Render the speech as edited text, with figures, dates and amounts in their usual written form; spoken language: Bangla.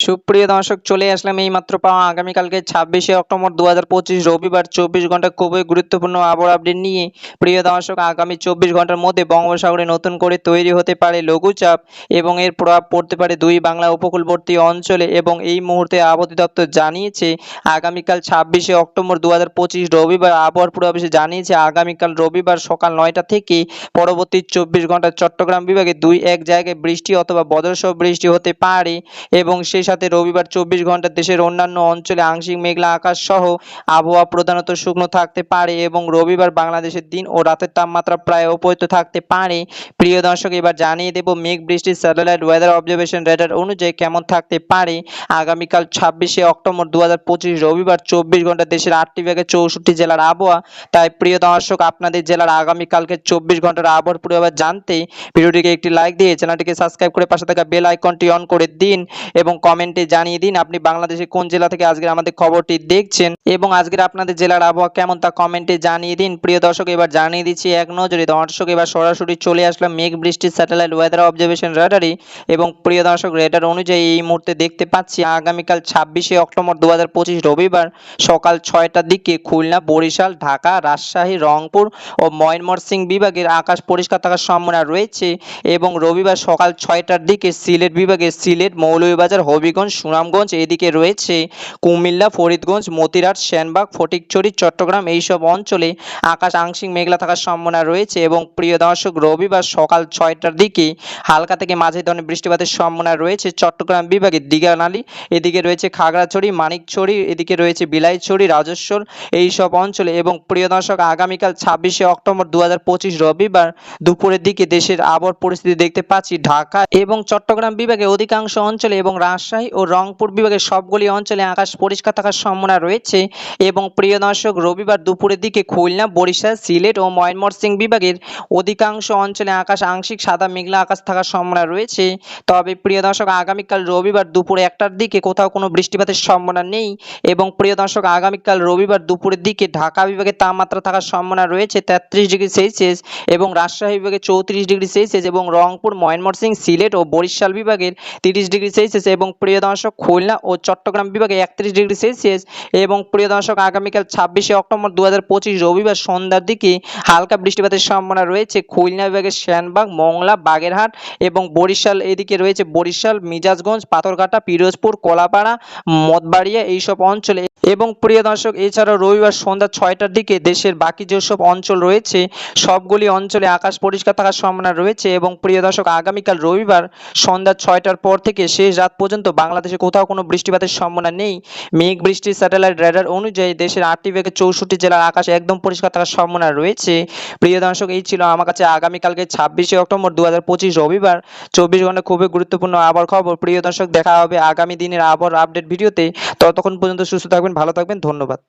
সুপ্রিয় দর্শক, চলে আসলাম এইমাত্র পাওয়া আগামীকালকে 26শে অক্টোবর 2025 রবিবার 24 ঘন্টা খুবই গুরুত্বপূর্ণ আবহাওয়া আপডেট নিয়ে। প্রিয় দর্শক, আগামী 24 ঘন্টার মধ্যে বঙ্গোপসাগরে নতুন করে তৈরি হতে পারে লঘুচাপ এবং এর প্রভাব পড়তে পারে দুই বাংলা উপকূলবর্তী অঞ্চলে। এবং এই মুহূর্তে আবহাওয়া দপ্তর জানিয়েছে আগামীকাল 26শে অক্টোবর 2025 রবিবার আবহাওয়ার পূর্বাভাসে জানিয়েছে আগামীকাল রবিবার সকাল 9টা থেকে পরবর্তী 24 ঘন্টা চট্টগ্রাম বিভাগে 2-1 জায়গায় বৃষ্টি অথবা বজ্রসহ বৃষ্টি হতে পারে। এবং সেই সাথে রবিবার 24 ঘন্টা দেশের অন্যান্য অঞ্চলে আংশিক মেঘলা আকাশ সহ আবহাওয়া প্রধানত শুকনো থাকতে পারে এবং রবিবার বাংলাদেশের দিন ও রাতের তাপমাত্রা প্রায় অপরিবর্তিত থাকতে পারে। প্রিয় দর্শক, এবার জানিয়ে দেব মেঘ বৃষ্টির স্যাটেলাইট ওয়েদার অবজারভেশন রেডার অনুযায়ী কেমন থাকতে পারে আগামীকাল 26শে অক্টোবর 2025 রবিবার 24 ঘন্টা দেশের 8টি বিভাগে 64 জেলার আবহাওয়া। তাই প্রিয় দর্শক, আপনাদের জেলার আগামীকালকে 24 ঘন্টার আবহাওয়ার পূর্বাভাস জানতে ভিডিওটিকে একটি লাইক দিয়ে চ্যানেলটিকে সাবস্ক্রাইব করে পাশে থাকা বেল আইকনটি অন করে দিন এবং কমেন্টে জানিয়ে দিন আপনি বাংলাদেশের কোন জেলা থেকে আজকের আমাদের খবরটি দেখছেন এবং আজকের আপনাদের জেলার আবহাওয়া কেমন তা কমেন্টে জানিয়ে দিন। প্রিয় দর্শক, এবার জানিয়ে দিচ্ছি এক নজরে। দর্শক, এবার সরাসরি চলে আসলাম মেঘ বৃষ্টির স্যাটেলাইট ওয়েদার অবজারভেশন রেডারে এবং প্রিয় দর্শক, রেডার অনুযায়ী এই মুহূর্তে দেখতে পাচ্ছি আগামীকাল 26শে অক্টোবর 2025 রবিবার সকাল 6টার দিকে খুলনা, বরিশাল, ঢাকা, রাজশাহী, রংপুর ও ময়মনসিংহ বিভাগের আকাশ পরিষ্কার থাকার সম্ভাবনা রয়েছে। এবং রবিবার সকাল 6টার দিকে সিলেট বিভাগের সিলেট, মৌলভীবাজার, হবিগঞ্জ, সুনামগঞ্জ এদিকে রয়েছে কুমিল্লা, ফরিদগঞ্জ, মতিরাট, সেনবাগ, ফটিকছড়ি, চট্টগ্রাম এইসব অঞ্চলে আকাশ আংশিক মেঘলা থাকার সম্ভাবনা রয়েছে। এবং প্রিয় দর্শক, রবিবার সকাল 6টার দিকে হালকা থেকে মাঝারি ধরনের বৃষ্টিপাতের সম্ভাবনা রয়েছে চট্টগ্রাম বিভাগের দিঘানালী, এদিকে রয়েছে খাগড়াছড়ি, মানিকছড়ি, এদিকে রয়েছে বিলাইছড়ি, রাজেশ্বর এইসব অঞ্চলে। এবং প্রিয় দর্শক, আগামীকাল 26শে অক্টোবর 2025 রবিবার দুপুরের দিকে দেশের আবহাওয়ার পরিস্থিতি দেখতে পাচ্ছি ঢাকা এবং চট্টগ্রাম বিভাগের অধিকাংশ অঞ্চলে এবং রাজশাহী ও রংপুর বিভাগের সবগুলি অঞ্চলে আকাশ পরিষ্কার থাকার সম্ভাবনা রয়েছে। এবং প্রিয় দর্শক, রবিবার দুপুরের দিকে খুলনা, বরিশাল, সিলেট ও ময়মনসিংহ বিভাগের অধিকাংশ অঞ্চলে আকাশ আংশিক সাদা মেঘলা আকাশ থাকার সম্ভাবনা রয়েছে। তবে প্রিয় দর্শক, আগামীকাল রবিবার দুপুরে 1টার দিকে কোথাও কোনো বৃষ্টিপাতের সম্ভাবনা নেই। এবং প্রিয় দর্শক, আগামীকাল রবিবার দুপুরের দিকে ঢাকা বিভাগে তাপমাত্রা থাকার সম্ভাবনা রয়েছে 33 ডিগ্রি সেলসিয়াস এবং রাজশাহী বিভাগে 34 ডিগ্রি সেলসিয়াস এবং রংপুর, ময়মনসিংহ, সিলেট ও বরিশাল বিভাগের 30 ডিগ্রি সেলসিয়াস এবং প্রিয় দর্শক খুলনা ও চট্টগ্রাম বিভাগে 31 ডিগ্রি সেলসিয়াস। এবং প্রিয় দর্শক, আগামীকাল 26শে অক্টোবর 2025 রবিবার সন্ধ্যার দিকে হালকা বৃষ্টিপাতের সম্ভাবনা রয়েছে খুলনা বিভাগের সেনবাগ, মংলা, বাগেরহাট এবং বরিশাল, এদিকে রয়েছে বরিশাল, মিজাজগঞ্জ, পাথরঘাটা, পিরোজপুর, কলাপাড়া, মতবাড়িয়া এইসব অঞ্চলে। এবং প্রিয় দর্শক, এছাড়াও রবিবার সন্ধ্যা 6টার দিকে দেশের বাকি যেসব অঞ্চল রয়েছে সবগুলি অঞ্চলে আকাশ পরিষ্কার থাকার সম্ভাবনা রয়েছে। এবং প্রিয় দর্শক, আগামীকাল রবিবার সন্ধ্যা 6টার পর থেকে শেষ রাত পর্যন্ত বাংলাদেশে কোথাও কোনো বৃষ্টিপাতের সম্ভাবনা নেই। মেঘ বৃষ্টির স্যাটেলাইট রেডার অনুযায়ী দেশের 8টি বিভাগে 64 জেলার আকাশ একদম পরিষ্কার থাকার সম্ভাবনা রয়েছে। প্রিয় দর্শক, এই ছিল আমার কাছে আগামীকালকে 26শে অক্টোবর 2025 রবিবার 24 ঘন্টা খুবই গুরুত্বপূর্ণ আবহাওয়ার খবর। প্রিয় দর্শক, দেখা হবে আগামী দিনের আবহাওয়ার আপডেট ভিডিওতে। ততক্ষণ পর্যন্ত সুস্থ থাকবেন, ভালো থাকবেন, ধন্যবাদ।